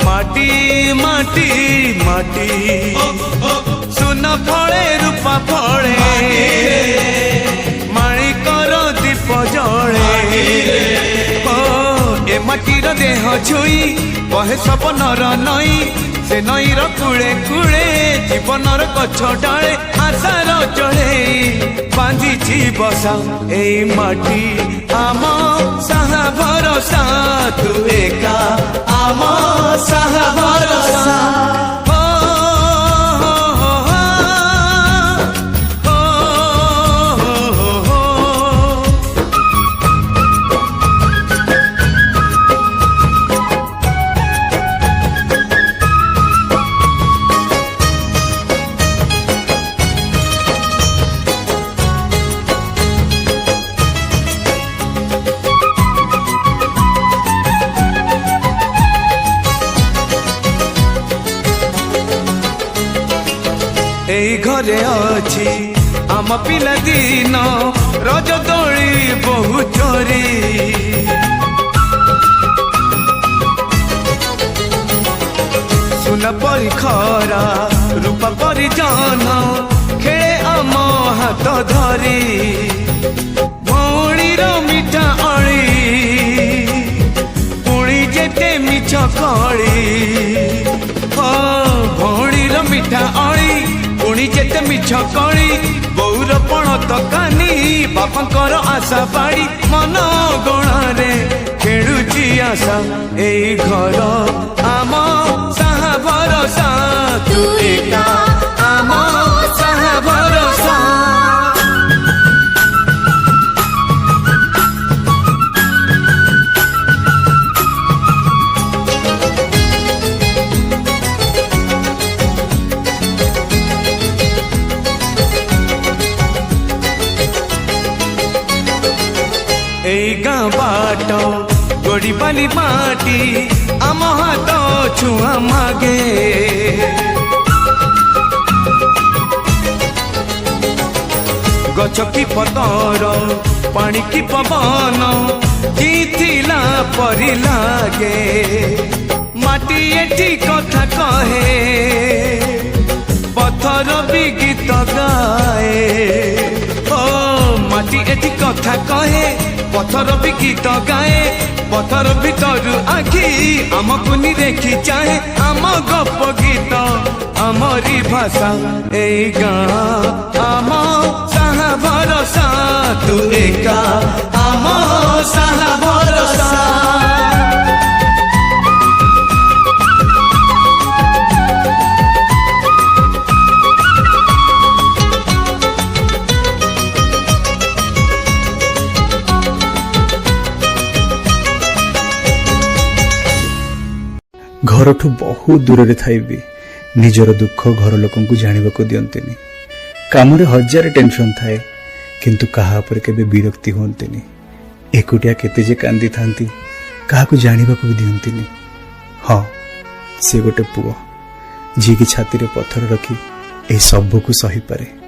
माटी माटी माटी माटी सुन फले रूपा फले माणिकर दीप जले ए माटीर देह छुई बहे सब नर नई से नईर कूले कूले जीवनर गछ डाले आशार चढ़े बांधी बसा ए माटी आम साहा भरोसा तू एका आम साहा भरोसा एई घरे अछि आम पिला दिन रज दोली बहु चोरी सुन परी खरा रूप परी जन खेले आम हाथ धरी भौणीर मिठा अली पुणी जेते मिछ कली भौणीर मिठा अली पुणी जेते मिछ कली बौर पणत कानी बापांकर आशा बाड़ी मन गणारे खेलुची आशा एई घर आम साहा भरोसा तू एका आम साहा भरोसा एई गाँ बाट गोड़ी बाली माटी आम हाथ छुआ मागे गछ की पतर पानी की पवन जीथिला परी लागे माटी एठी कथा कहे पत्थर भी गीत गाए ओ माटी एठी कथा कहे पत्थर भी गीत गाए पत्थर भीतर आखि आमको नि देखी चाहे आम गप गीत आमरी भाषा ए गाँ आम साहा भरोसा तू एका आम साहा भरोसा घरठू बहुत दूर रे थाइबी निजर दुख घर लोकन को जानिबा को दियंतेनी काम रे हजार टेंशन थाए किंतु कहा पर केबे विरक्ति होंतेनी एकुटिया केते जे कांदी थांती कहा को जानिबा को दियंतेनी हां से गोटे पुओ जी की छाती रे पत्थर रखी ए सब को सही पारे।